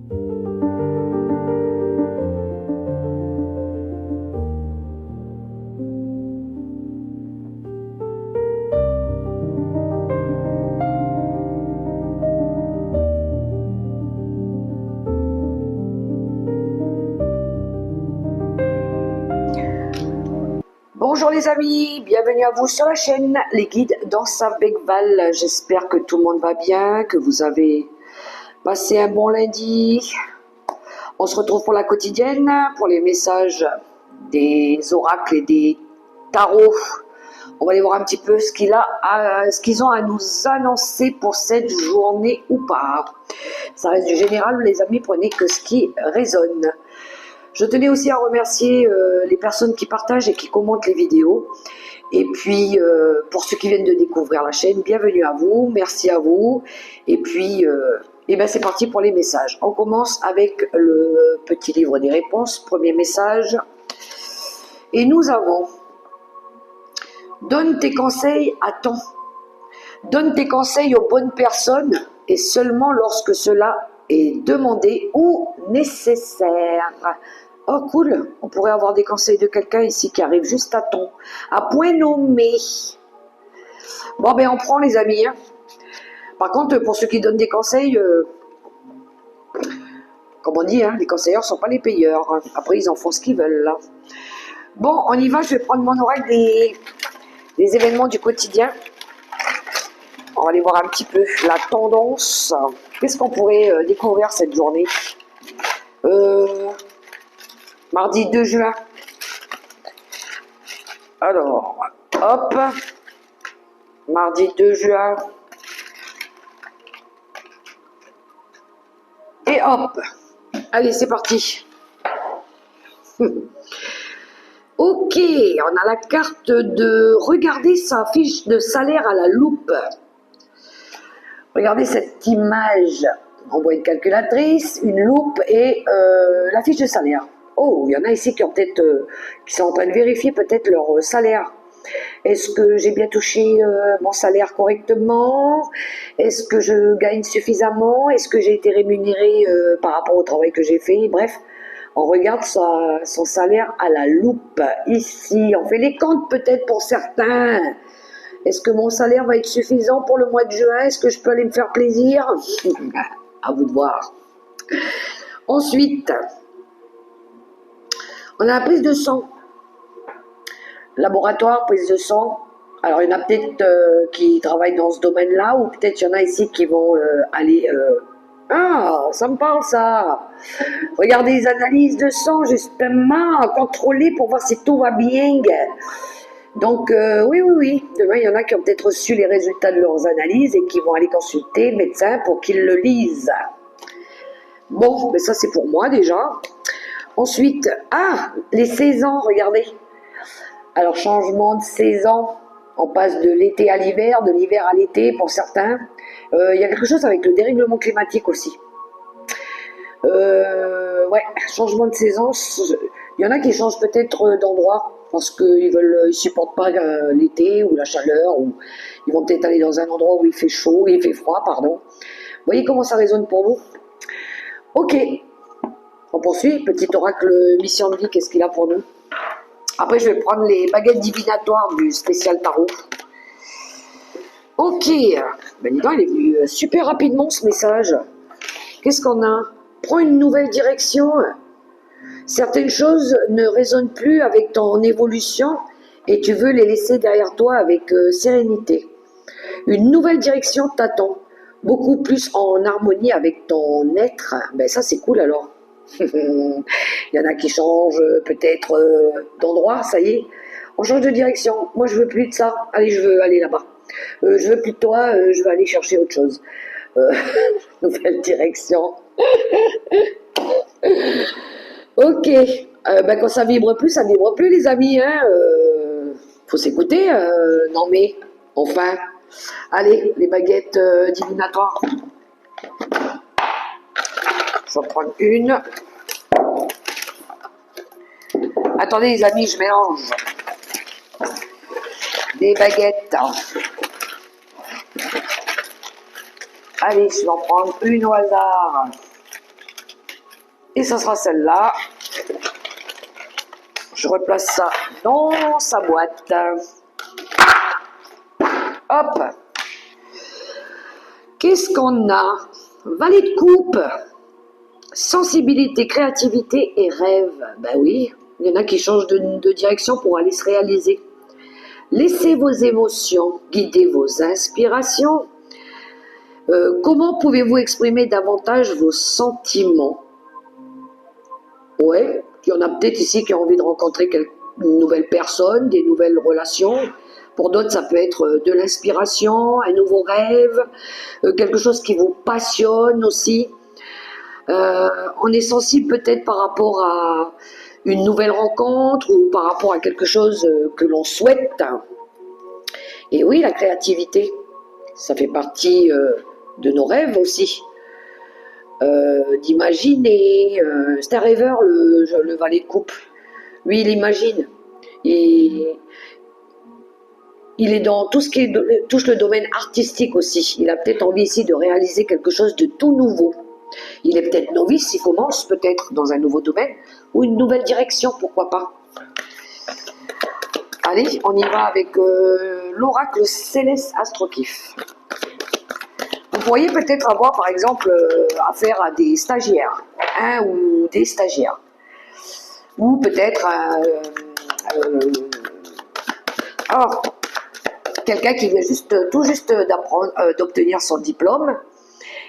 Bonjour les amis, bienvenue à vous sur la chaîne Les Guides dans Savbegval. J'espère que tout le monde va bien, que vous avez passé un bon lundi. On se retrouve pour la quotidienne, pour les messages des oracles et des tarots. On va aller voir un petit peu ce qu'ils ont à nous annoncer pour cette journée ou pas. Ça reste du général, les amis, prenez que ce qui résonne. Je tenais aussi à remercier les personnes qui partagent et qui commentent les vidéos. Et puis, pour ceux qui viennent de découvrir la chaîne, bienvenue à vous, merci à vous. Et puis, c'est parti pour les messages. On commence avec le petit livre des réponses, premier message. Et nous avons « Donne tes conseils à temps. Donne tes conseils aux bonnes personnes et seulement lorsque cela est demandé ou nécessaire. » Oh cool, on pourrait avoir des conseils de quelqu'un ici qui arrive juste à temps, à point nommé. Bon ben on prend les amis. Hein. Par contre, pour ceux qui donnent des conseils, comme on dit, hein, les conseilleurs ne sont pas les payeurs. Hein. Après ils en font ce qu'ils veulent là. Bon, on y va, je vais prendre mon oracle des événements du quotidien. On va aller voir un petit peu la tendance. Qu'est-ce qu'on pourrait découvrir cette journée Mardi 2 juin. Alors, hop. Mardi 2 juin. Et hop. Allez, c'est parti. Ok, on a la carte de regarder sa fiche de salaire à la loupe. Regardez cette image. On voit une calculatrice, une loupe et la fiche de salaire. Oh, il y en a ici qui ont peut-être, qui sont en train de vérifier peut-être leur salaire. Est-ce que j'ai bien touché mon salaire correctement? Est-ce que je gagne suffisamment? Est-ce que j'ai été rémunéré par rapport au travail que j'ai fait? Bref, on regarde son salaire à la loupe. Ici, on fait les comptes peut-être pour certains. Est-ce que mon salaire va être suffisant pour le mois de juin? Est-ce que je peux aller me faire plaisir? À vous de voir. Ensuite, on a la prise de sang. Laboratoire, prise de sang. Alors, il y en a peut-être qui travaillent dans ce domaine-là, ou peut-être il y en a ici qui vont aller... Ah, ça me parle ça. Regardez les analyses de sang, justement, contrôler pour voir si tout va bien. Donc, oui. Demain, il y en a qui ont peut-être reçu les résultats de leurs analyses et qui vont aller consulter le médecin pour qu'il le lise. Bon, mais ça, c'est pour moi déjà. Ensuite, les saisons, regardez. Alors, changement de saison. On passe de l'été à l'hiver, de l'hiver à l'été pour certains. Il y a quelque chose avec le dérèglement climatique aussi. Ouais, changement de saison. Il y en a qui changent peut-être d'endroit parce qu'ils ne supportent pas l'été ou la chaleur, ou ils vont peut-être aller dans un endroit où il fait chaud, il fait froid, pardon. Vous voyez comment ça résonne pour vous? Ok, on poursuit. Petit oracle mission de vie, qu'est-ce qu'il a pour nous? Après, je vais prendre les baguettes divinatoires du spécial tarot. Ok, ben dis donc, il est venu super rapidement ce message. Qu'est-ce qu'on a? Prends une nouvelle direction. Certaines choses ne résonnent plus avec ton évolution et tu veux les laisser derrière toi avec sérénité. Une nouvelle direction t'attend, beaucoup plus en harmonie avec ton être. Ben ça c'est cool alors. Il y en a qui changent peut-être d'endroit, ça y est. On change de direction. Moi je veux plus de ça. Allez, je veux aller là-bas. Je veux plus de toi, je veux aller chercher autre chose. Nouvelle direction. Ok, quand ça vibre plus les amis, hein. Faut s'écouter, non mais, enfin. Allez, les baguettes divinatoires. Je vais prendre une. Attendez les amis, je mélange. Des baguettes. Allez, je vais en prendre une au hasard. Et ça sera celle-là. Je replace ça dans sa boîte. Hop. Qu'est-ce qu'on a? Valet de coupe. Sensibilité, créativité et rêve. Ben oui, il y en a qui changent de direction pour aller se réaliser. Laissez vos émotions guider vos inspirations. Comment pouvez-vous exprimer davantage vos sentiments? Ouais, il y en a peut-être ici qui ont envie de rencontrer une nouvelle personne, des nouvelles relations. Pour d'autres, ça peut être de l'inspiration, un nouveau rêve, quelque chose qui vous passionne aussi. On est sensible peut-être par rapport à une nouvelle rencontre ou par rapport à quelque chose que l'on souhaite. Et oui, la créativité, ça fait partie de nos rêves aussi. D'imaginer. C'est un rêveur, le valet de coupe. Lui, il imagine. Il est dans tout ce qui touche le domaine artistique aussi. Il a peut-être envie ici de réaliser quelque chose de tout nouveau. Il est peut-être novice, il commence peut-être dans un nouveau domaine ou une nouvelle direction, pourquoi pas. Allez, on y va avec l'oracle Céleste Astrokif. Vous pourriez peut-être avoir, par exemple, affaire à des stagiaires, un ou des stagiaires. Ou peut-être quelqu'un qui vient tout juste d'obtenir son diplôme.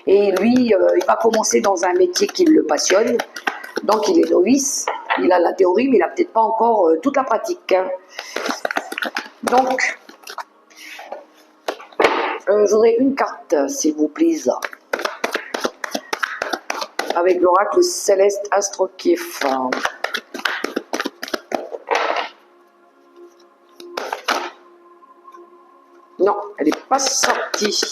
Et lui, il va commencer dans un métier qui le passionne. Donc, il est novice. Il a la théorie, mais il n'a peut-être pas encore toute la pratique. Donc, je voudrais une carte, s'il vous plaît. Avec l'oracle Céleste Astrokif. Non, elle n'est pas sortie.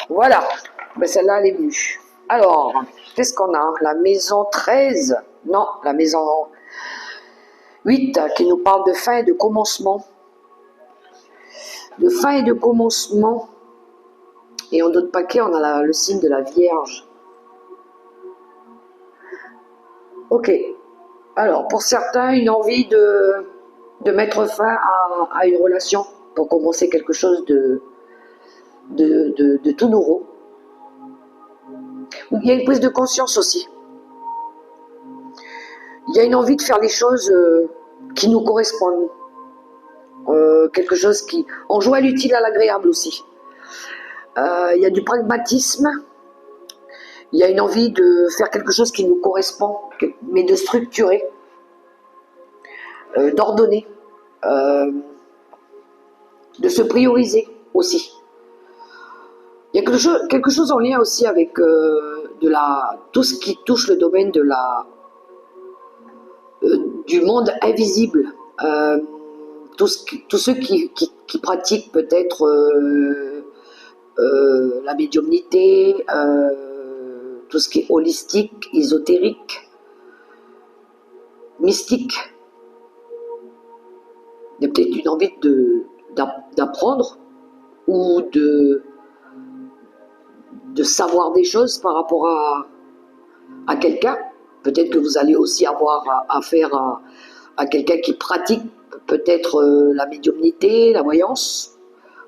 Voilà, ben celle-là, elle est venue. Alors, qu'est-ce qu'on a? La maison 13. Non, la maison 8 qui nous parle de fin et de commencement. De fin et de commencement. Et en d'autres paquets, on a le signe de la Vierge. Ok. Alors, pour certains, une envie de mettre fin à une relation pour commencer quelque chose de tout nouveau. Il y a une prise de conscience aussi. Il y a une envie de faire les choses qui nous correspondent. Quelque chose qui... On joue à l'utile à l'agréable aussi. Il y a du pragmatisme. Il y a une envie de faire quelque chose qui nous correspond, mais de structurer, d'ordonner, de se prioriser aussi. Il y a quelque chose en lien aussi avec tout ce qui touche le domaine du monde invisible. Tous ceux qui pratiquent peut-être la médiumnité, tout ce qui est holistique, ésotérique, mystique. Il y a peut-être une envie d'apprendre ou de savoir des choses par rapport à quelqu'un. Peut-être que vous allez aussi avoir affaire à quelqu'un qui pratique peut-être la médiumnité, la voyance,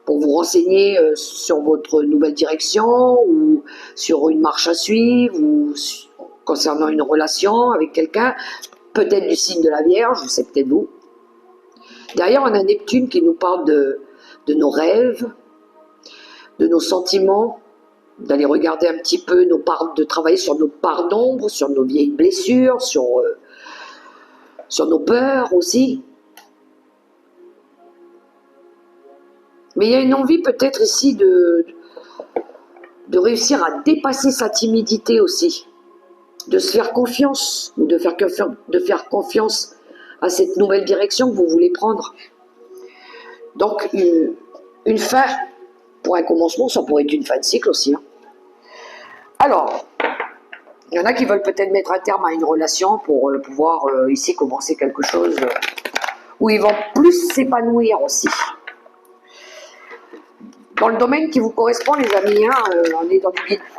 pour vous renseigner sur votre nouvelle direction ou sur une marche à suivre ou concernant une relation avec quelqu'un, peut-être du signe de la Vierge, c'est peut-être vous. Derrière, on a Neptune qui nous parle de nos rêves, de nos sentiments, d'aller regarder un petit peu de travailler sur nos parts d'ombre, sur nos vieilles blessures, sur nos peurs aussi. Mais il y a une envie peut-être ici de réussir à dépasser sa timidité aussi, de se faire confiance ou de faire confiance à cette nouvelle direction que vous voulez prendre. Donc une fin pour un commencement, ça pourrait être une fin de cycle aussi. Hein. Alors, il y en a qui veulent peut-être mettre un terme à une relation pour pouvoir ici commencer quelque chose où ils vont plus s'épanouir aussi. dans le domaine qui vous correspond, les amis. Hein, on est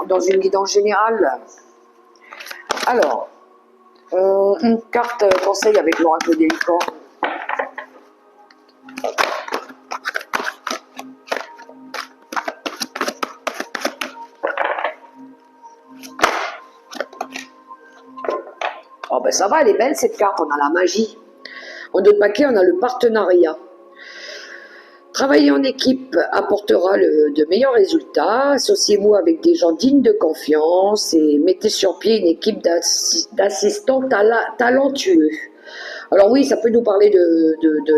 dans une guidance générale. Alors, une carte conseil avec l'oracle des licornes. Oh ben ça va, elle est belle cette carte, on a la magie. En d'autres paquets, on a le partenariat. Travailler en équipe apportera de meilleurs résultats. Associez-vous avec des gens dignes de confiance et mettez sur pied une équipe d'assistants talentueux. Alors oui, ça peut nous parler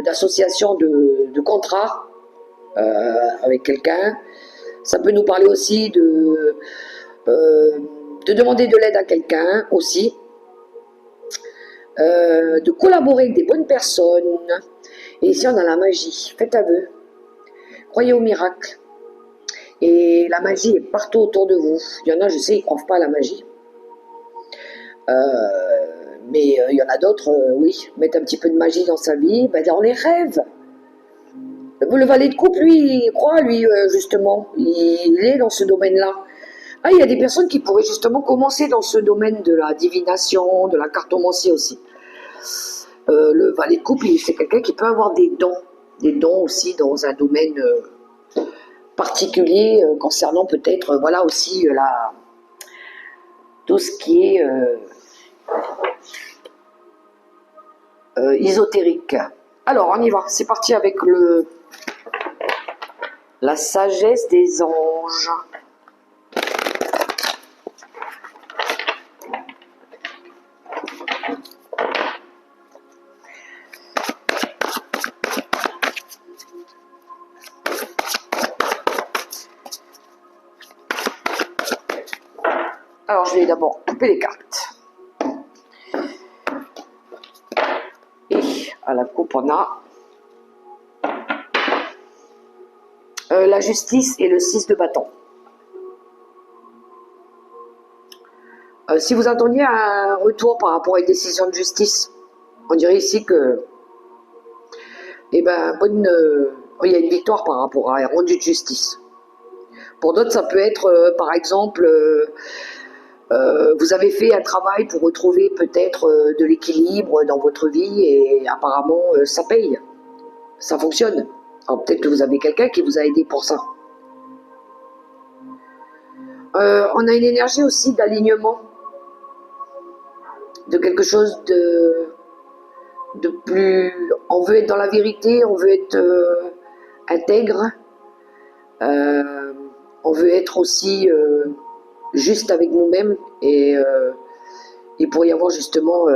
d'association de contrats avec quelqu'un. Ça peut nous parler aussi de demander de l'aide à quelqu'un aussi. De collaborer avec des bonnes personnes. Et ici, on a la magie. Faites aveu. Croyez au miracle. Et la magie est partout autour de vous. Il y en a, je sais, ils ne croient pas à la magie. Mais il y en a d'autres, oui, mettre un petit peu de magie dans sa vie, ben, dans les rêves. Le valet de coupe, lui, il croit, lui, justement. Il est dans ce domaine-là. Ah, il y a des personnes qui pourraient justement commencer dans ce domaine de la divination, de la cartomancie aussi. Le valet de coupe, c'est quelqu'un qui peut avoir des dons aussi dans un domaine particulier concernant peut-être, voilà aussi tout ce qui est ésotérique. Alors, on y va, c'est parti avec la sagesse des anges. Alors, je vais d'abord couper les cartes. Et à la coupe, on a la justice et le 6 de bâton. Si vous attendiez un retour par rapport à une décision de justice, on dirait ici que, eh ben, il y a une victoire par rapport à un rendu de justice. Pour d'autres, ça peut être, par exemple, vous avez fait un travail pour retrouver peut-être de l'équilibre dans votre vie et apparemment ça paye, ça fonctionne. Alors peut-être que vous avez quelqu'un qui vous a aidé pour ça. On a une énergie aussi d'alignement, de quelque chose de plus... On veut être dans la vérité, on veut être intègre, on veut être aussi... juste avec nous-mêmes et il pourrait y avoir justement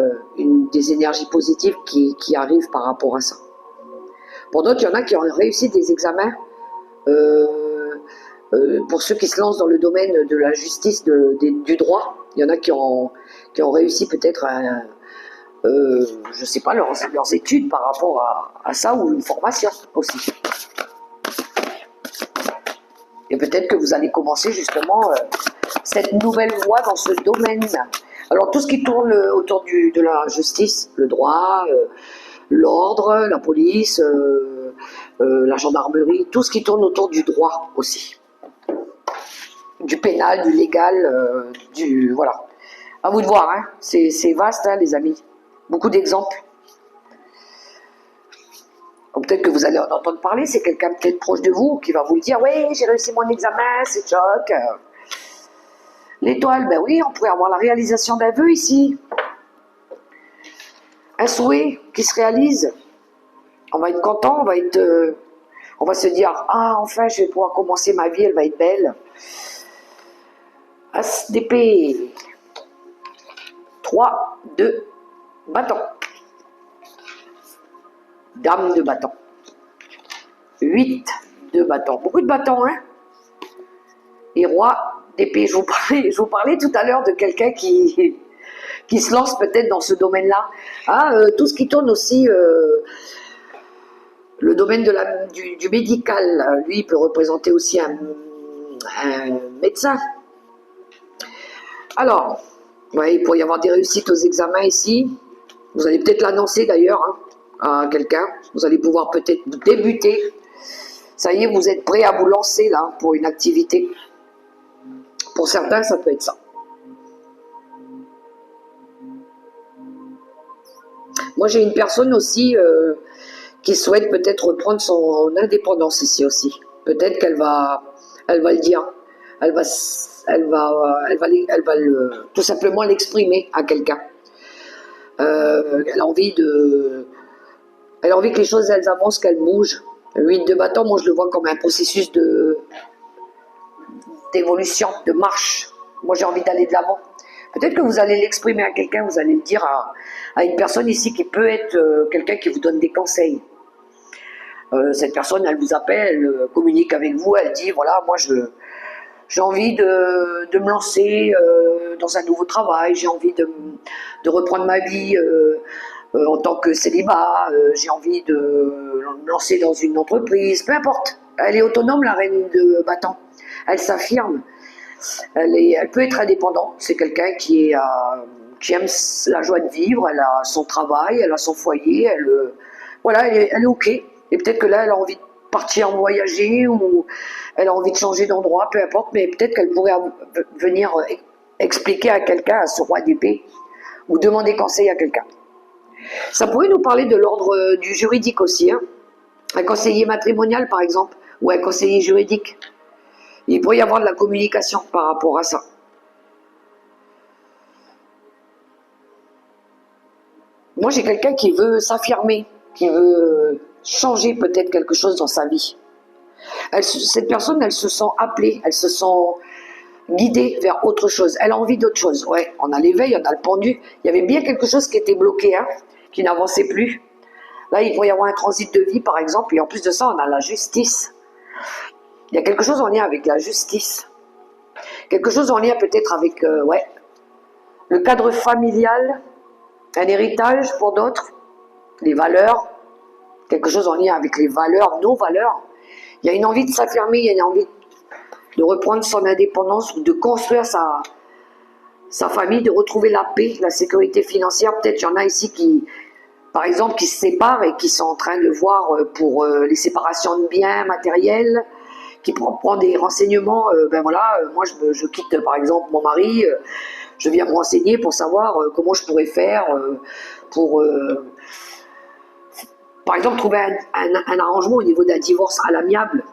des énergies positives qui arrivent par rapport à ça. Pour d'autres, il y en a qui ont réussi des examens pour ceux qui se lancent dans le domaine de la justice, du droit. Il y en a qui ont réussi peut-être je sais pas, leurs études par rapport à ça ou une formation aussi. Et peut-être que vous allez commencer justement cette nouvelle voie dans ce domaine. Alors tout ce qui tourne autour de la justice, le droit, l'ordre, la police, la gendarmerie, tout ce qui tourne autour du droit aussi. Du pénal, du légal, voilà. À vous de voir, hein. C'est vaste, hein, les amis. Beaucoup d'exemples. Peut-être que vous allez en entendre parler, c'est quelqu'un peut-être proche de vous qui va vous le dire, oui, j'ai réussi mon examen, c'est choc. L'étoile, ben oui, on pourrait avoir la réalisation d'un vœu ici. Un souhait qui se réalise. On va être content, on va se dire, ah, enfin, je vais pouvoir commencer ma vie, elle va être belle. As d'épée. 3, 2, bâton. Dame de bâton. 8 de bâton. Beaucoup de bâtons, hein. Et roi d'épée. Je vous parlais tout à l'heure de quelqu'un qui se lance peut-être dans ce domaine-là. Ah, tout ce qui tourne aussi, le domaine du médical, lui, il peut représenter aussi un médecin. Alors, ouais, il pourrait y avoir des réussites aux examens ici. Vous allez peut-être l'annoncer d'ailleurs, hein, à quelqu'un. Vous allez pouvoir peut-être débuter Ça y est, vous êtes prêts à vous lancer là pour une activité. Pour certains, ça peut être ça. Moi, j'ai une personne aussi qui souhaite peut-être reprendre son indépendance ici aussi. Peut-être elle va le dire. Elle va tout simplement l'exprimer à quelqu'un. Elle a envie que les choses elles avancent, qu'elles bougent. Le 8 de bâton, moi je le vois comme un processus d'évolution, de marche. Moi j'ai envie d'aller de l'avant. Peut-être que vous allez l'exprimer à quelqu'un, vous allez le dire à une personne ici qui peut être quelqu'un qui vous donne des conseils. Cette personne, elle vous appelle, elle communique avec vous, elle dit voilà, moi j'ai envie de me lancer dans un nouveau travail, j'ai envie de reprendre ma vie en tant que célibat, j'ai envie de me lancer dans une entreprise, peu importe. Elle est autonome, la reine de bâton. Elle s'affirme. Elle peut être indépendante. C'est quelqu'un qui aime la joie de vivre, elle a son travail, elle a son foyer, voilà, elle est OK. Et peut-être que là, elle a envie de partir voyager ou elle a envie de changer d'endroit, peu importe, mais peut-être qu'elle pourrait venir expliquer à quelqu'un, à ce roi d'épée, ou demander conseil à quelqu'un. Ça pourrait nous parler de l'ordre du juridique aussi, hein. Un conseiller matrimonial par exemple, ou un conseiller juridique. Il pourrait y avoir de la communication par rapport à ça. Moi j'ai quelqu'un qui veut s'affirmer, qui veut changer peut-être quelque chose dans sa vie. Cette personne, elle se sent appelée, elle se sent guidée vers autre chose. Elle a envie d'autre chose. Ouais, on a l'éveil, on a le pendu. Il y avait bien quelque chose qui était bloqué, hein, qui n'avançait plus. Là, il pourrait y avoir un transit de vie, par exemple, et en plus de ça, on a la justice. Il y a quelque chose en lien avec la justice. Quelque chose en lien peut-être avec le cadre familial, un héritage pour d'autres, les valeurs, quelque chose en lien avec les valeurs, nos valeurs. Il y a une envie de s'affirmer, il y a une envie de reprendre son indépendance, de construire sa famille, de retrouver la paix, la sécurité financière. Peut-être qu'il y en a ici qui, par exemple, qui se séparent et qui sont en train de voir pour les séparations de biens matériels, qui prend des renseignements. Moi je quitte par exemple mon mari, je viens me renseigner pour savoir comment je pourrais faire pour, par exemple, trouver un arrangement au niveau d'un divorce à l'amiable.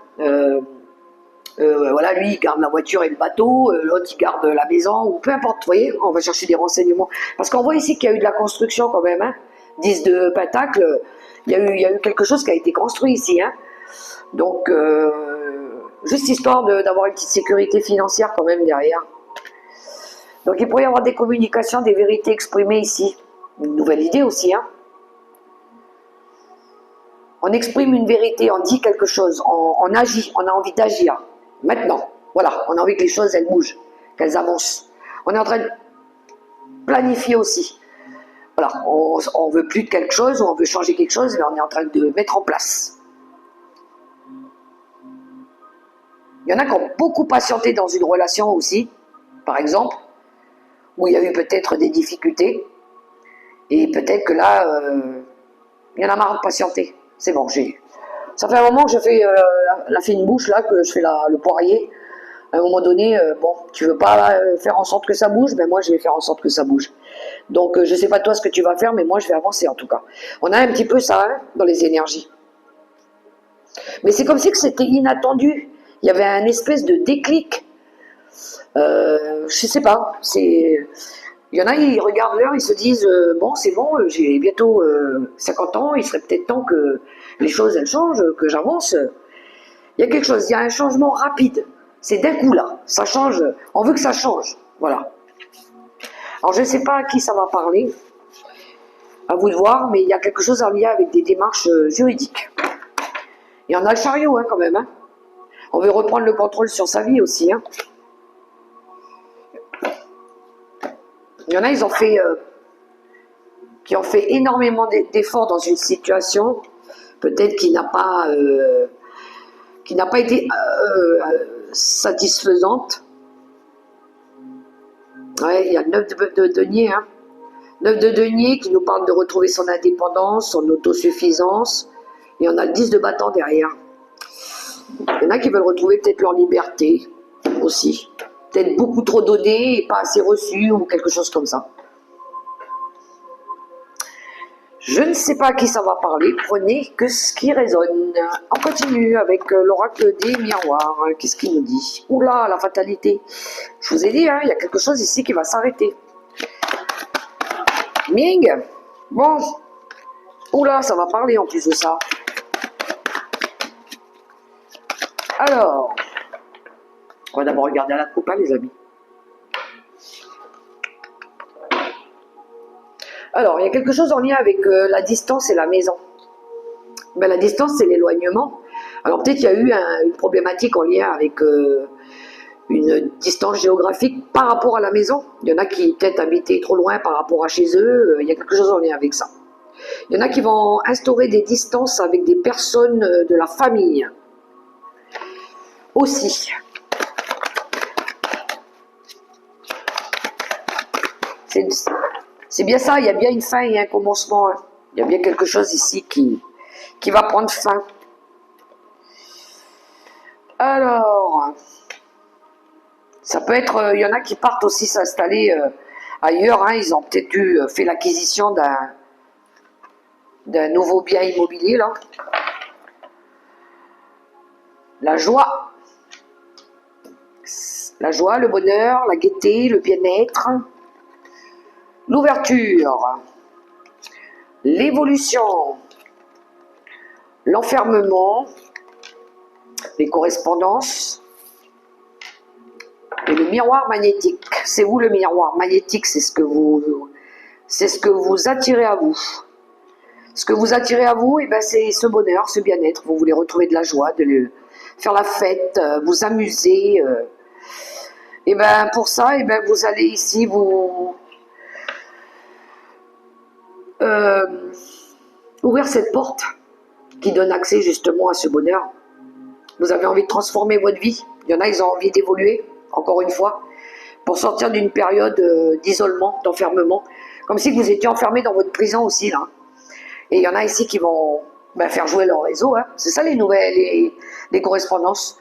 Voilà, lui il garde la voiture et le bateau, l'autre il garde la maison, ou peu importe, vous voyez, on va chercher des renseignements. Parce qu'on voit ici qu'il y a eu de la construction quand même, hein. 10 de pentacle, il y a eu quelque chose qui a été construit ici, hein. Donc, juste histoire d'avoir une petite sécurité financière quand même derrière. Donc il pourrait y avoir des communications, des vérités exprimées ici. Une nouvelle idée aussi, hein. On exprime une vérité, on dit quelque chose, on agit, on a envie d'agir. Maintenant, voilà, on a envie que les choses, elles bougent, qu'elles avancent. On est en train de planifier aussi. Voilà, on veut plus de quelque chose, on veut changer quelque chose, mais on est en train de mettre en place. Il y en a qui ont beaucoup patienté dans une relation aussi, par exemple, où il y a eu peut-être des difficultés, et peut-être que là, il y en a marre de patienter. C'est bon, ça fait un moment que je fais la fine bouche, là, que je fais le poirier. À un moment donné, bon, tu veux pas faire en sorte que ça bouge, ben moi je vais faire en sorte que ça bouge. Donc je sais pas toi ce que tu vas faire, mais moi je vais avancer en tout cas. On a un petit peu ça, hein, dans les énergies. Mais c'est comme si que c'était inattendu. Il y avait un espèce de déclic. Je sais pas, il y en a, ils regardent l'heure, ils se disent bon, c'est bon, j'ai bientôt 50 ans, il serait peut-être temps que les choses elles changent, que j'avance. Il y a quelque chose, il y a un changement rapide. C'est d'un coup là, ça change, on veut que ça change. Voilà. Alors je ne sais pas à qui ça va parler, à vous de voir, mais il y a quelque chose en lien avec des démarches juridiques. Et on a le chariot hein, quand même. Hein. On veut reprendre le contrôle sur sa vie aussi. Hein. Il y en a, qui ont fait énormément d'efforts dans une situation, peut-être qui n'a pas été satisfaisante. Ouais, il y a le 9 de denier, hein. 9 de denier qui nous parle de retrouver son indépendance, son autosuffisance, et on a le 10 de bâton derrière. Il y en a qui veulent retrouver peut-être leur liberté aussi. Peut-être beaucoup trop donné et pas assez reçu ou quelque chose comme ça. Je ne sais pas à qui ça va parler, prenez que ce qui résonne. On continue avec l'oracle des miroirs. Qu'est-ce qu'il nous dit? Oula, la fatalité. Je vous ai dit, hein, il y a quelque chose ici qui va s'arrêter. Ming. Bon. Oula, ça va parler en plus de ça. Alors, on va d'abord regarder à la coupe, hein, les amis. Alors, il y a quelque chose en lien avec la distance et la maison. Ben, la distance, c'est l'éloignement. Alors, peut-être qu'il y a eu une problématique en lien avec une distance géographique par rapport à la maison. Il y en a qui peut-être habitaient trop loin par rapport à chez eux. Il y a quelque chose en lien avec ça. Il y en a qui vont instaurer des distances avec des personnes de la famille. Aussi. C'est bien ça, il y a bien une fin et un commencement. Hein. Il y a bien quelque chose ici qui va prendre fin. Alors, ça peut être, il y en a qui partent aussi s'installer ailleurs. Hein. Ils ont peut-être fait l'acquisition d'un nouveau bien immobilier, là. La joie. La joie, le bonheur, la gaieté, le bien-être. L'ouverture, l'évolution, l'enfermement, les correspondances et le miroir magnétique. C'est vous le miroir magnétique, c'est ce que vous attirez à vous. Ce que vous attirez à vous, et ben c'est ce bonheur, ce bien-être. Vous voulez retrouver de la joie, faire la fête, vous amuser. Et ben pour ça, et ben vous allez ici vous ouvrir cette porte qui donne accès justement à ce bonheur. Vous avez envie de transformer votre vie. Il y en a, ils ont envie d'évoluer, encore une fois, pour sortir d'une période d'isolement, d'enfermement. Comme si vous étiez enfermé dans votre prison aussi, là. Et il y en a ici qui vont faire jouer leur réseau. Hein. C'est ça les nouvelles, les correspondances.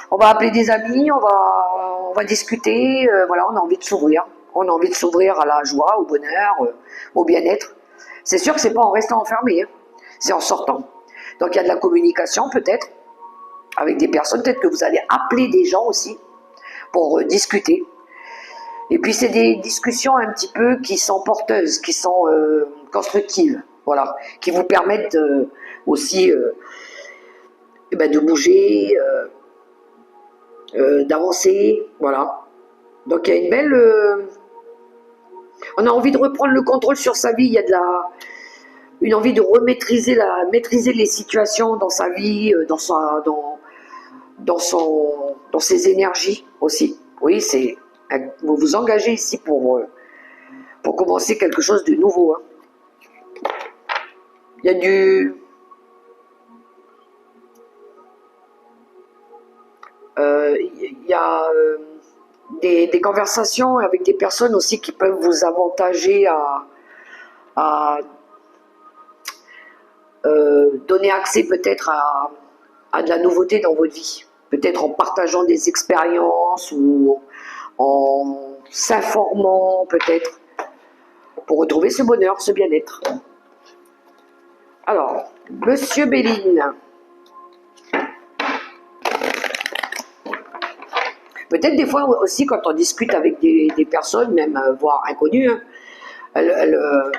On va appeler des amis, on va discuter. Voilà, on a envie de s'ouvrir. On a envie de s'ouvrir à la joie, au bonheur, au bien-être. C'est sûr que c'est pas en restant enfermé, hein. C'est en sortant. Donc il y a de la communication peut-être avec des personnes, peut-être que vous allez appeler des gens aussi pour discuter. Et puis c'est des discussions un petit peu qui sont porteuses, qui sont constructives, voilà, qui vous permettent aussi de bouger, d'avancer, voilà. Donc il y a une belle... on a envie de reprendre le contrôle sur sa vie, il y a une envie de maîtriser les situations dans sa vie, dans ses énergies aussi. Oui, vous vous engagez ici pour commencer quelque chose de nouveau. Hein. Il y a des conversations avec des personnes aussi qui peuvent vous avantager à donner accès peut-être à de la nouveauté dans votre vie. Peut-être en partageant des expériences ou en s'informant peut-être pour retrouver ce bonheur, ce bien-être. Alors, Monsieur Béline, peut-être des fois aussi quand on discute avec des personnes, même voire inconnues, hein,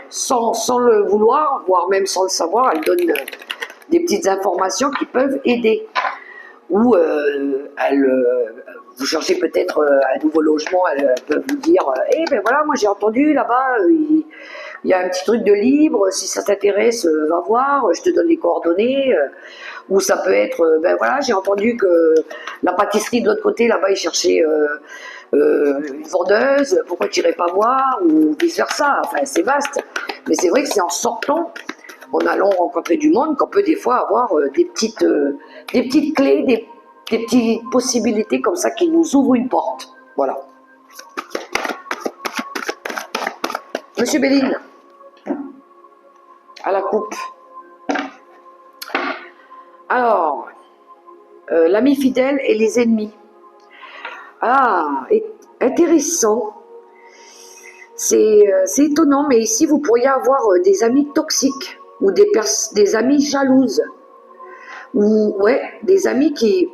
sans le vouloir, voire même sans le savoir, elles donnent des petites informations qui peuvent aider. Ou vous cherchez peut-être un nouveau logement, elles peuvent vous dire ben voilà, moi j'ai entendu là-bas, il y a un petit truc de libre, si ça t'intéresse, va voir, je te donne les coordonnées. Ou ça peut être, ben voilà, j'ai entendu que la pâtisserie de l'autre côté, là-bas, ils cherchaient une vendeuse, pourquoi tu n'irais pas voir, ou vice-versa. Enfin, c'est vaste. Mais c'est vrai que c'est en sortant, en allant rencontrer du monde, qu'on peut des fois avoir des petites clés, des petites possibilités comme ça qui nous ouvrent une porte. Voilà. Monsieur Béline, à la coupe. Alors, l'ami fidèle et les ennemis. Ah, intéressant. C'est étonnant, mais ici, vous pourriez avoir des amis toxiques ou des amis jalouses. Ou, ouais, des amis qui...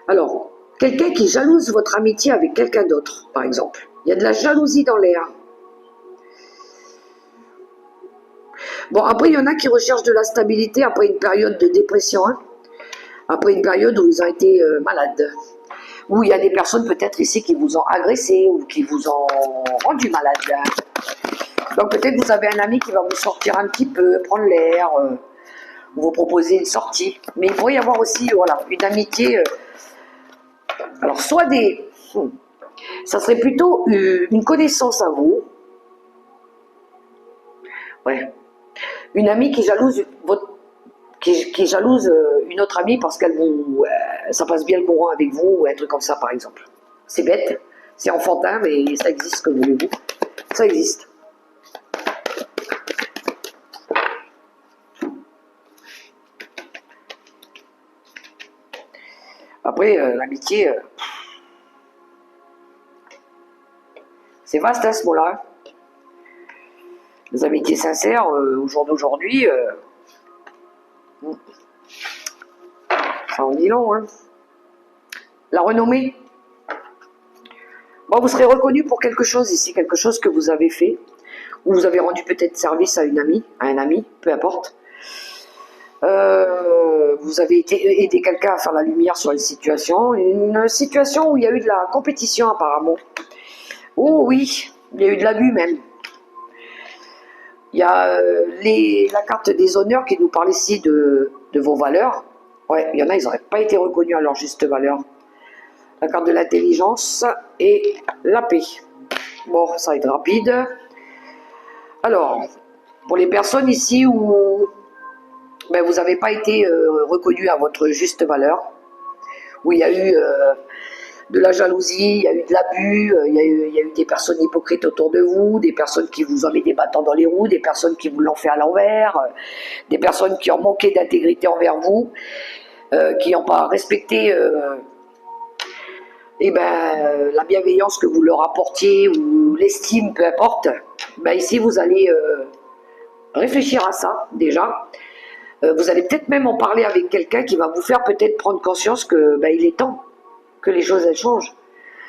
Alors, quelqu'un qui jalouse votre amitié avec quelqu'un d'autre, par exemple. Il y a de la jalousie dans l'air. Bon, après, il y en a qui recherchent de la stabilité après une période de dépression, hein. Après une période où ils ont été malades. Ou il y a des personnes peut-être ici qui vous ont agressé ou qui vous ont rendu malade. Donc peut-être vous avez un ami qui va vous sortir un petit peu, prendre l'air, vous proposer une sortie. Mais il pourrait y avoir aussi voilà, une amitié. Alors soit des... Ça serait plutôt une connaissance à vous. Ouais. Une amie qui jalouse qui jalouse une autre amie parce qu'elle vous, ça passe bien le courant avec vous, ou un truc comme ça par exemple. C'est bête, c'est enfantin, mais ça existe, comme voulez-vous. Ça existe. Après, l'amitié, c'est vaste à ce mot-là. Les amitiés sincères, au jour d'aujourd'hui, ça en dit long, hein. La renommée. Bon, vous serez reconnu pour quelque chose ici, quelque chose que vous avez fait, ou vous avez rendu peut-être service à une amie, à un ami, peu importe. Vous avez aidé quelqu'un à faire la lumière sur une situation où il y a eu de la compétition apparemment. Oh oui, il y a eu de l'abus même. Il y a la carte des honneurs qui nous parle ici de vos valeurs. Ouais, il y en a, ils n'auraient pas été reconnus à leur juste valeur. La carte de l'intelligence et la paix. Bon, ça va être rapide. Alors, pour les personnes ici où ben, vous n'avez pas été reconnu à votre juste valeur, où il y a eu de la jalousie, il y a eu de l'abus, il y a eu des personnes hypocrites autour de vous, des personnes qui vous ont mis des bâtons dans les roues, des personnes qui vous l'ont fait à l'envers, des personnes qui ont manqué d'intégrité envers vous, qui n'ont pas respecté la bienveillance que vous leur apportiez ou l'estime, peu importe. Ben, ici, vous allez réfléchir à ça déjà. Vous allez peut-être même en parler avec quelqu'un qui va vous faire peut-être prendre conscience que ben, il est temps que les choses elles changent.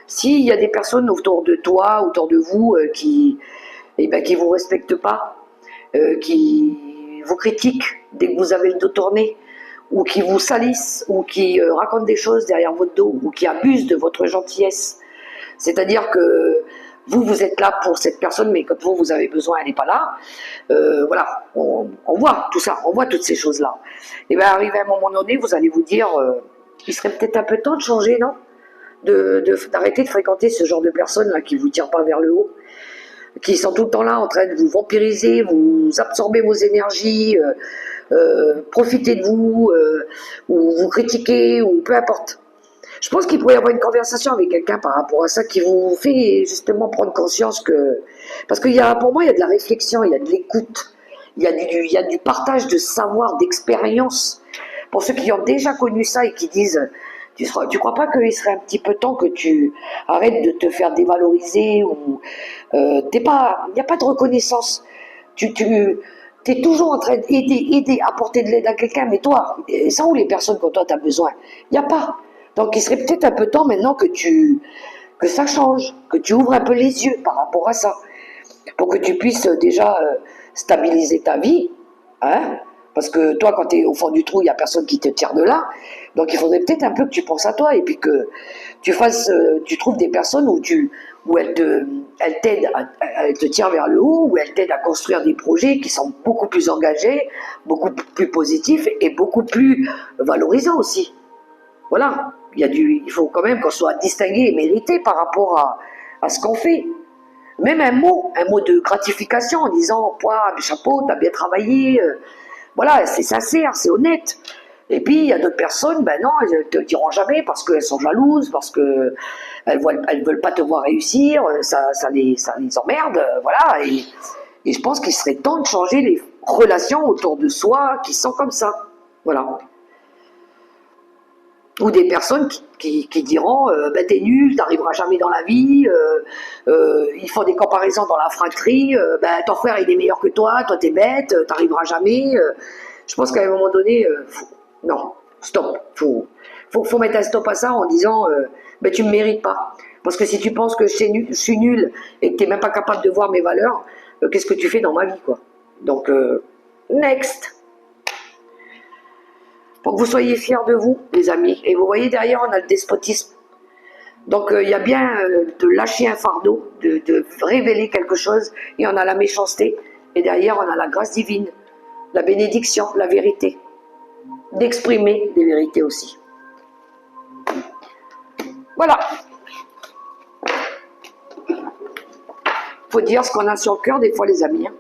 S'il y a des personnes autour de toi, autour de vous, qui vous respectent pas, qui vous critiquent dès que vous avez le dos tourné, ou qui vous salissent, ou qui racontent des choses derrière votre dos, ou qui abusent de votre gentillesse. C'est-à-dire que vous êtes là pour cette personne, mais quand vous avez besoin, elle n'est pas là. Voilà, on voit tout ça, on voit toutes ces choses-là. Et bien, arrivé à un moment donné, vous allez vous dire, il serait peut-être un peu temps de changer, non ? D'arrêter de fréquenter ce genre de personnes là qui vous tirent pas vers le haut, qui sont tout le temps là en train de vous vampiriser, vous absorber vos énergies, profiter de vous, ou vous critiquer, ou peu importe. Je pense qu'il pourrait y avoir une conversation avec quelqu'un par rapport à ça qui vous fait justement prendre conscience que... Parce qu'il y a, pour moi, il y a de la réflexion, il y a de l'écoute, il y a du partage de savoir, d'expérience. Pour ceux qui ont déjà connu ça et qui disent... Tu crois pas qu'il serait un petit peu temps que tu arrêtes de te faire dévaloriser ou il n'y a pas de reconnaissance. Tu es toujours en train d'aider, apporter de l'aide à quelqu'un, mais toi, ça où les personnes quand toi tu as besoin? Il n'y a pas. Donc il serait peut-être un peu temps maintenant que ça change, que tu ouvres un peu les yeux par rapport à ça, pour que tu puisses déjà stabiliser ta vie, hein? Parce que toi, quand tu es au fond du trou, il n'y a personne qui te tire de là. Donc il faudrait peut-être un peu que tu penses à toi et puis que tu trouves des personnes où elles t'aident, elles te tirent vers le haut, où elles t'aident à construire des projets qui sont beaucoup plus engagés, beaucoup plus positifs et beaucoup plus valorisants aussi. Voilà, il faut quand même qu'on soit distingué et mérité par rapport à ce qu'on fait. Même un mot de gratification en disant « chapeau, t'as bien travaillé ». Voilà, c'est sincère, c'est honnête. Et puis, il y a d'autres personnes, ben non, elles ne te le diront jamais parce qu'elles sont jalouses, parce qu'elles ne veulent pas te voir réussir, ça les emmerde, voilà. Et je pense qu'il serait temps de changer les relations autour de soi qui sont comme ça. Voilà. Ou des personnes qui diront ben, t'es nul, t'arriveras jamais dans la vie, ils font des comparaisons dans la fratrie, ben, ton frère il est meilleur que toi t'es bête, t'arriveras jamais. Je pense qu'à un moment donné, non, stop, faut mettre un stop à ça en disant ben, tu me mérites pas. Parce que si tu penses que je suis nul et que t'es même pas capable de voir mes valeurs, qu'est-ce que tu fais dans ma vie, quoi. Donc, next. Pour que vous soyez fiers de vous, les amis. Et vous voyez, derrière, on a le despotisme. Donc, il y a bien de lâcher un fardeau, de révéler quelque chose, et on a la méchanceté. Et derrière, on a la grâce divine, la bénédiction, la vérité. D'exprimer des vérités aussi. Voilà. Faut dire ce qu'on a sur le cœur, des fois, les amis. Hein.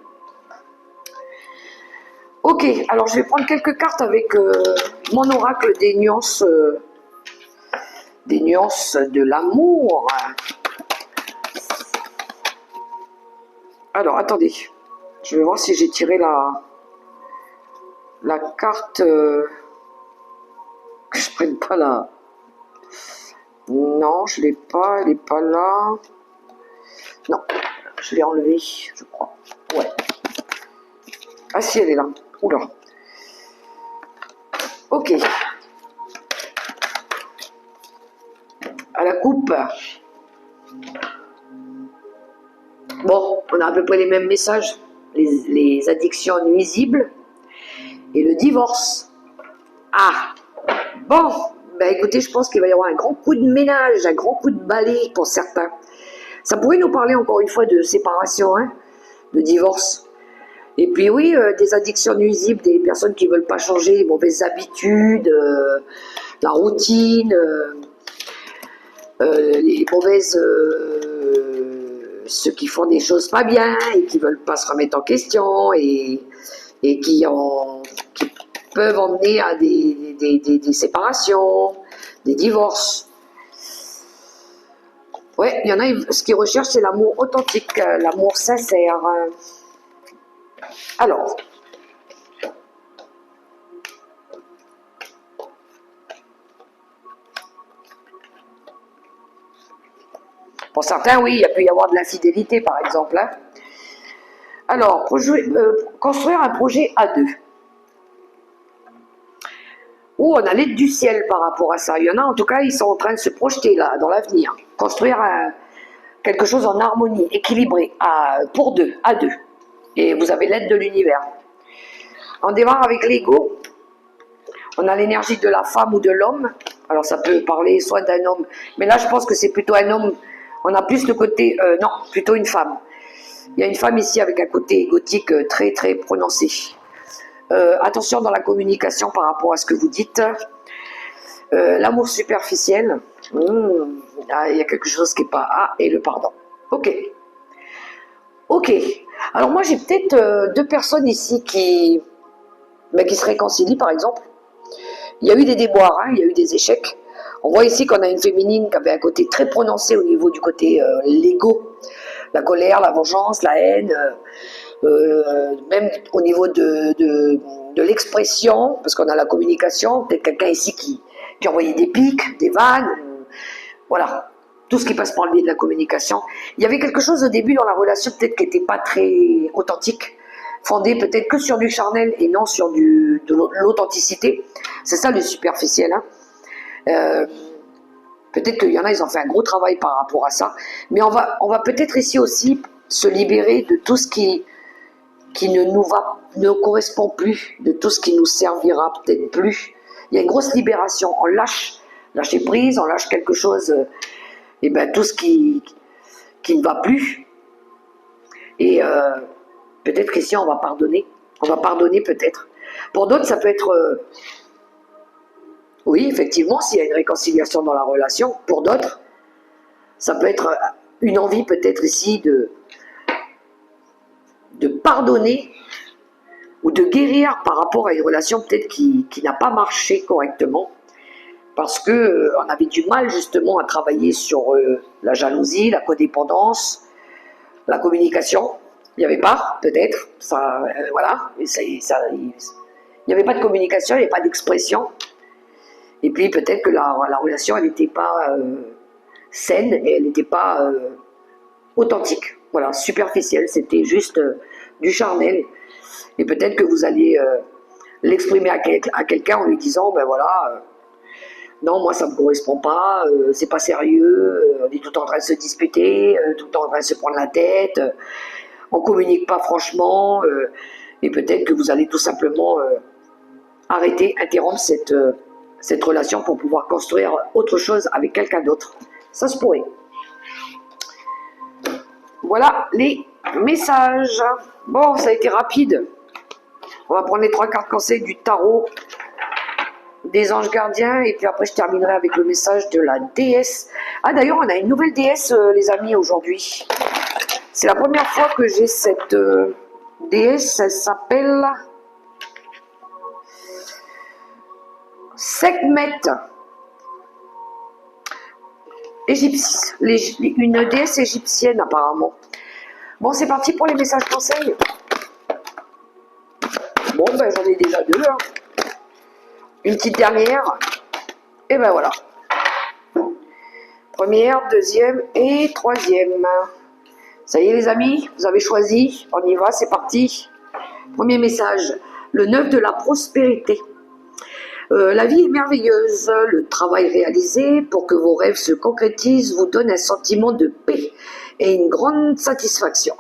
Ok, alors je vais prendre quelques cartes avec mon oracle des nuances de l'amour. Alors, attendez. Je vais voir si j'ai tiré la carte... que je prenne pas la... Non, je l'ai pas, elle n'est pas là. Non, je l'ai enlevée, je crois. Ouais. Ah si, elle est là. Oula. Ok. À la coupe. Bon, on a à peu près les mêmes messages. Les addictions nuisibles et le divorce. Ah, bon, ben écoutez, je pense qu'il va y avoir un grand coup de ménage, un grand coup de balai pour certains. Ça pourrait nous parler encore une fois de séparation, hein, de divorce. Et puis oui, des addictions nuisibles, des personnes qui ne veulent pas changer, les mauvaises habitudes, la routine, les mauvaises... ceux qui font des choses pas bien et qui veulent pas se remettre en question et qui peuvent emmener à des séparations, des divorces. Ouais, il y en a, ce qu'ils recherchent, c'est l'amour authentique, l'amour sincère. Alors, pour certains, oui, il peut y avoir de l'infidélité, par exemple. Hein. Alors, construire un projet à deux. Où on a l'aide du ciel par rapport à ça. Il y en a, en tout cas, ils sont en train de se projeter là, dans l'avenir. Construire quelque chose en harmonie, équilibré, pour deux, à deux. Et vous avez l'aide de l'univers. On démarre avec l'ego. On a l'énergie de la femme ou de l'homme. Alors ça peut parler soit d'un homme, mais là je pense que c'est plutôt un homme. On a plus le côté, non, plutôt une femme. Il y a une femme ici avec un côté égotique très très prononcé. Attention dans la communication par rapport à ce que vous dites. L'amour superficiel. Il y a quelque chose qui n'est pas... Ah, et le pardon. Ok. Ok. Alors moi j'ai peut-être deux personnes ici qui se réconcilient par exemple. Il y a eu des déboires, hein, il y a eu des échecs. On voit ici qu'on a une féminine qui avait un côté très prononcé au niveau du côté l'ego, la colère, la vengeance, la haine, même au niveau de l'expression, parce qu'on a la communication, peut-être quelqu'un ici qui envoyait des pics, des vannes, voilà, tout ce qui passe par le biais de la communication. Il y avait quelque chose au début dans la relation peut-être qui n'était pas très authentique, fondé peut-être que sur du charnel et non sur de l'authenticité. C'est ça le superficiel. Hein. Peut-être qu'il y en a, ils ont fait un gros travail par rapport à ça. Mais on va peut-être ici aussi se libérer de tout ce qui ne correspond plus, de tout ce qui nous servira peut-être plus. Il y a une grosse libération. On lâcher prise, on lâche quelque chose, et ben tout ce qui ne va plus. Et peut-être qu'ici on va pardonner. On va pardonner peut-être. Pour d'autres, ça peut être... oui, effectivement, s'il y a une réconciliation dans la relation. Pour d'autres, ça peut être une envie peut-être ici de pardonner ou de guérir par rapport à une relation peut-être qui n'a pas marché correctement. Parce qu'on avait du mal justement à travailler sur la jalousie, la codépendance, la communication. Il n'y avait pas, peut-être, ça, voilà, il n'y avait pas de communication, il n'y avait pas d'expression. Et puis peut-être que la relation, elle n'était pas saine et elle n'était pas authentique. Voilà, superficielle, c'était juste du charnel. Et peut-être que vous allez l'exprimer à quelqu'un en lui disant, ben voilà, non, moi ça me correspond pas, c'est pas sérieux, on est tout le temps en train de se disputer, tout le temps en train de se prendre la tête, on communique pas franchement, et peut-être que vous allez tout simplement arrêter, interrompre cette relation pour pouvoir construire autre chose avec quelqu'un d'autre. Ça se pourrait. Voilà les messages. Bon, ça a été rapide. On va prendre les 3 cartes conseils du tarot des anges gardiens et puis après je terminerai avec le message de la déesse. Ah d'ailleurs, on a une nouvelle déesse, les amis, aujourd'hui. C'est la première fois que j'ai cette déesse. Elle s'appelle Sekhmet. Une déesse égyptienne apparemment. Bon, c'est parti pour les messages conseils. Bon, ben j'en ai déjà 2. Hein. Une petite dernière. Et ben voilà. Première, deuxième et troisième. Ça y est les amis, vous avez choisi. On y va, c'est parti. Premier message. Le 9 de la prospérité. La vie est merveilleuse, le travail réalisé pour que vos rêves se concrétisent vous donne un sentiment de paix et une grande satisfaction.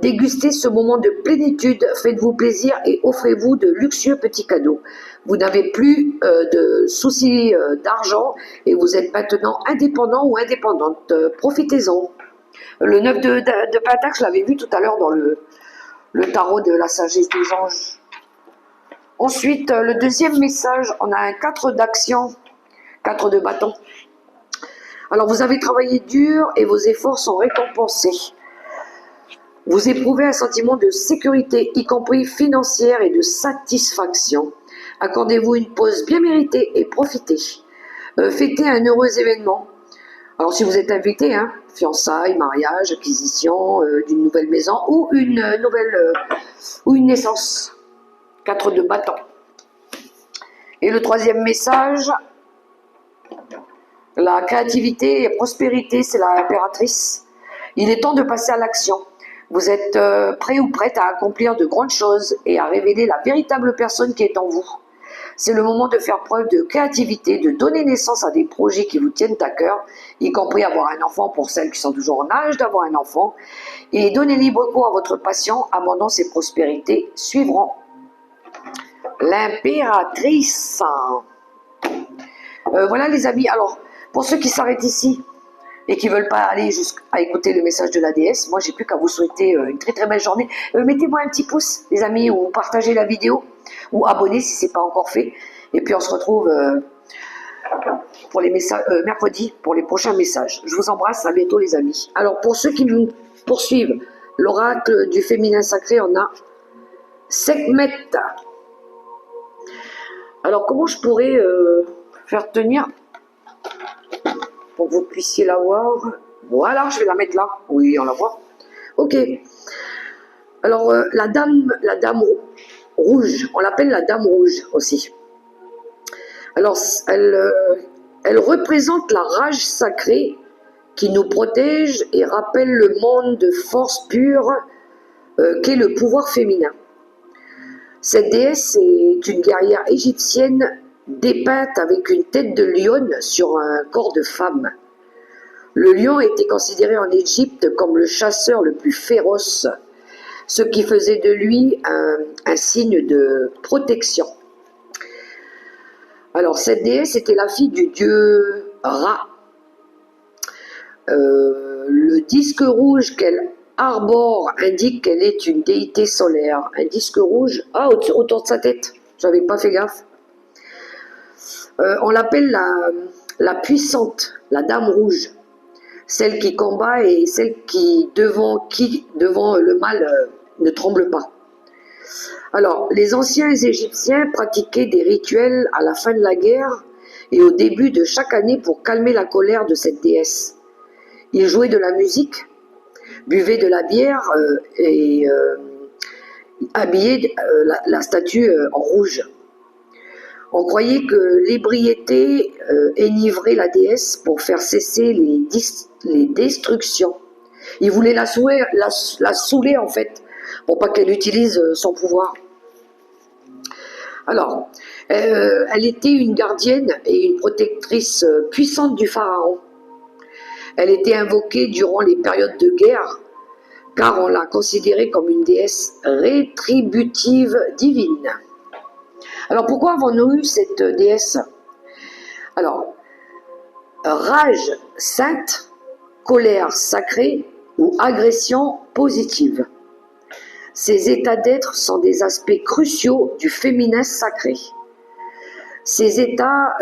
Dégustez ce moment de plénitude, faites-vous plaisir et offrez-vous de luxueux petits cadeaux. Vous n'avez plus de soucis d'argent et vous êtes maintenant indépendant ou indépendante. Profitez-en. Le 9 de Pentacle, je l'avais vu tout à l'heure dans le tarot de la sagesse des anges. Ensuite, le deuxième message, on a un 4 d'action, 4 de bâton. Alors, vous avez travaillé dur et vos efforts sont récompensés. Vous éprouvez un sentiment de sécurité, y compris financière et de satisfaction. Accordez-vous une pause bien méritée et profitez. Fêtez un heureux événement. Alors, si vous êtes invité, hein, fiançailles, mariage, acquisition d'une nouvelle maison ou une naissance. 4 de bâton. Et le troisième message, la créativité et prospérité, c'est l'impératrice. Il est temps de passer à l'action. Vous êtes prêt ou prête à accomplir de grandes choses et à révéler la véritable personne qui est en vous. C'est le moment de faire preuve de créativité, de donner naissance à des projets qui vous tiennent à cœur, y compris avoir un enfant pour celles qui sont toujours en âge d'avoir un enfant, et donner libre cours à votre passion, abondance et prospérité suivront. L'impératrice. Voilà les amis, alors pour ceux qui s'arrêtent ici et qui ne veulent pas aller jusqu'à écouter le message de la déesse, moi j'ai plus qu'à vous souhaiter une très très belle journée. Mettez-moi un petit pouce les amis, ou partagez la vidéo, ou abonnez si ce n'est pas encore fait. Et puis on se retrouve pour les messages, mercredi pour les prochains messages. Je vous embrasse, à bientôt les amis. Alors pour ceux qui nous poursuivent, l'oracle du féminin sacré, on a Sekhmet. Alors, comment je pourrais faire tenir pour que vous puissiez la voir? Voilà, je vais la mettre là. Oui, on la voit. Ok. Alors, la dame rouge, on l'appelle la dame rouge aussi. Alors, elle représente la rage sacrée qui nous protège et rappelle le monde de force pure qu'est le pouvoir féminin. Cette déesse est une guerrière égyptienne dépeinte avec une tête de lionne sur un corps de femme. Le lion était considéré en Égypte comme le chasseur le plus féroce, ce qui faisait de lui un signe de protection. Alors cette déesse était la fille du dieu Ra. Le disque rouge qu'elle arbore indique qu'elle est une déité solaire. Un disque rouge, autour de sa tête, j'avais pas fait gaffe. On l'appelle la puissante, la dame rouge, celle qui combat et celle qui devant le mal ne tremble pas. Alors, les anciens Égyptiens pratiquaient des rituels à la fin de la guerre et au début de chaque année pour calmer la colère de cette déesse. Ils jouaient de la musique, buvaient de la bière et habillaient la statue en rouge. On croyait que l'ébriété enivrait la déesse pour faire cesser les destructions. Il voulait la saouler en fait, pour pas qu'elle utilise son pouvoir. Alors, elle était une gardienne et une protectrice puissante du pharaon. Elle était invoquée durant les périodes de guerre, car on l'a considérée comme une déesse rétributive divine. Alors pourquoi avons-nous eu cette déesse? Alors, rage sainte, colère sacrée ou agression positive. Ces états d'être sont des aspects cruciaux du féminin sacré. Ces états,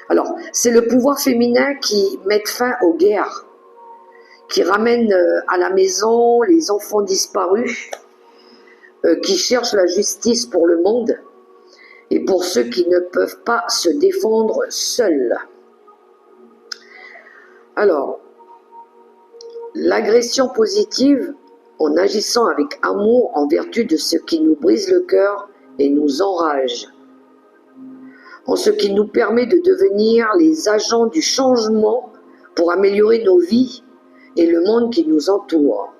alors c'est le pouvoir féminin qui met fin aux guerres, qui ramène à la maison les enfants disparus, qui cherchent la justice pour le monde et pour ceux qui ne peuvent pas se défendre seuls. Alors, l'agression positive, en agissant avec amour en vertu de ce qui nous brise le cœur et nous enrage, en ce qui nous permet de devenir les agents du changement pour améliorer nos vies et le monde qui nous entoure.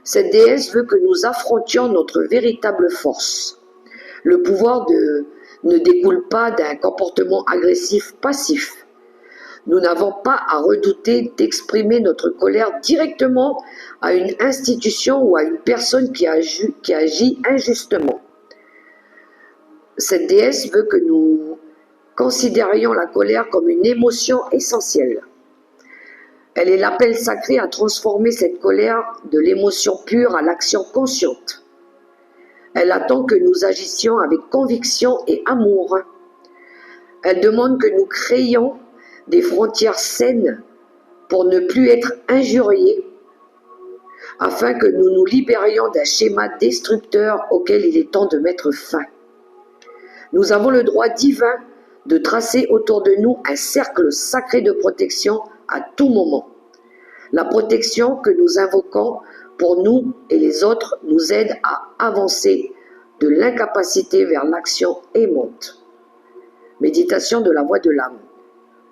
Cette déesse veut que nous affrontions notre véritable force. Le pouvoir ne découle pas d'un comportement agressif passif. Nous n'avons pas à redouter d'exprimer notre colère directement à une institution ou à une personne qui agit injustement. Cette déesse veut que nous considérions la colère comme une émotion essentielle. Elle est l'appel sacré à transformer cette colère de l'émotion pure à l'action consciente. Elle attend que nous agissions avec conviction et amour. Elle demande que nous créions des frontières saines pour ne plus être injuriés, afin que nous nous libérions d'un schéma destructeur auquel il est temps de mettre fin. Nous avons le droit divin de tracer autour de nous un cercle sacré de protection à tout moment. La protection que nous invoquons pour nous et les autres nous aide à avancer de l'incapacité vers l'action aimante. Méditation de la voix de l'âme.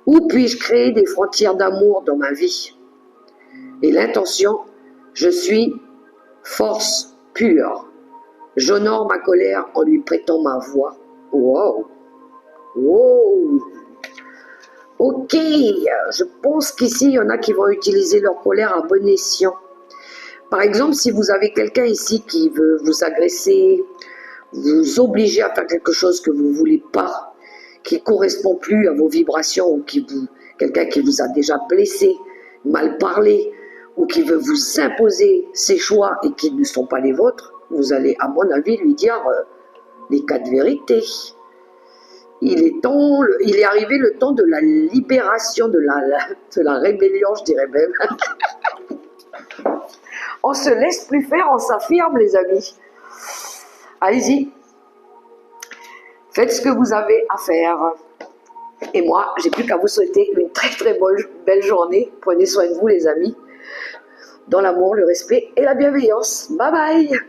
Où puis-je créer des frontières d'amour dans ma vie? Et l'intention, je suis force pure. J'honore ma colère en lui prêtant ma voix. Wow! Wow! Ok, je pense qu'ici, il y en a qui vont utiliser leur colère à bon escient. Par exemple, si vous avez quelqu'un ici qui veut vous agresser, vous obliger à faire quelque chose que vous ne voulez pas, qui ne correspond plus à vos vibrations, ou quelqu'un qui vous a déjà blessé, mal parlé, ou qui veut vous imposer ses choix et qui ne sont pas les vôtres, vous allez, à mon avis, lui dire les quatre vérités. Il est arrivé le temps de la libération, de la rébellion, je dirais même. On se laisse plus faire, on s'affirme, les amis. Allez-y. Faites ce que vous avez à faire. Et moi, j'ai plus qu'à vous souhaiter une très très belle journée. Prenez soin de vous, les amis. Dans l'amour, le respect et la bienveillance. Bye bye.